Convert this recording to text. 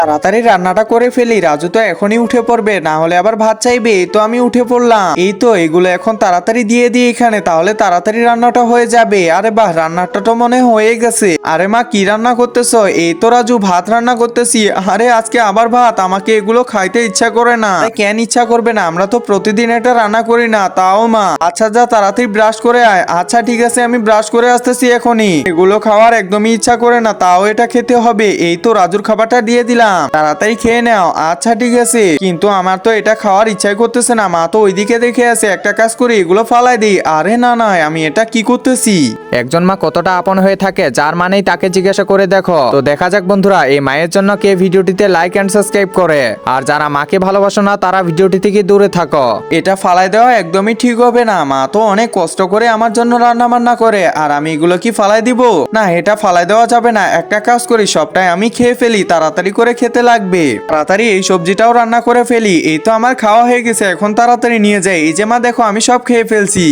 তাড়াতাড়ি রান্নাটা করে ফেলি, রাজু তো এখনই উঠে পড়বে, না হলে আবার ভাত চাইবে। এই তো আমি উঠে পড়লাম, এই তো এগুলো এখন তাড়াতাড়ি দিয়ে দিই এখানে, তাহলে তাড়াতাড়ি রান্নাটা হয়ে যাবে। আরে বাহ, রান্নাটা তো মনে হয়ে গেছে। আরে মা, কি রান্না করতেছো? এই তো রাজু, ভাত রান্না করতেছি। আরে আজকে আবার ভাত? আমাকে এগুলো খাইতে ইচ্ছা করে না। আরে কেন ইচ্ছা করবে না? আমরা তো প্রতিদিন এটা রান্না করি না। তাও মা, আচ্ছা যা তাড়াতাড়ি ব্রাশ করে আয়। আচ্ছা ঠিক আছে, আমি ব্রাশ করে আসতেছি এখনই। এগুলো খাওয়ার একদমই ইচ্ছা করে না, তাও এটা খেতে হবে। এই তো রাজুর খাবারটা দিয়ে দিলাম, তাড়াতাড়ি খেয়ে নাও। আচ্ছা ঠিক আছে, কিন্তু আমার তো এটা খাওয়ার ইচ্ছাই করতেছে না। মা তো ওইদিকে দেখে আছে, একটা কাজ করি, এগুলো ফালাই দিই। আরে না না, আমি এটা কি করতেছি? একজন মা কতটা আপন হয়ে থাকে, যার মানেই তাকে জিজ্ঞাসা করে দেখো। তো দেখা যাক বন্ধুরা, এই মায়ের জন্য কে ভিডিওটিতে লাইক এন্ড সাবস্ক্রাইব করে। আর যারা মাকে ভালোবাসো না, তারা ভিডিওটি থেকে দূরে থাকো। এটা ফালাই দেওয়া একদমই ঠিক হবে না। মা তো অনেক কষ্ট করে আমার জন্য রান্না বান্না করে, আর আমি এগুলো কি ফালাই দিব? না, এটা ফালাই দেওয়া যাবে না। একটা কাজ করি, সবটাই আমি খেয়ে ফেলি, তাড়াতাড়ি করে খেতে লাগবে। তাড়াতাড়ি এই সবজিটাও রান্না করে ফেলি। এই তো আমার খাওয়া হয়ে গেছে, এখন তাড়াতাড়ি নিয়ে যাই। এই যে মা দেখো, আমি সব খেয়ে ফেলছি।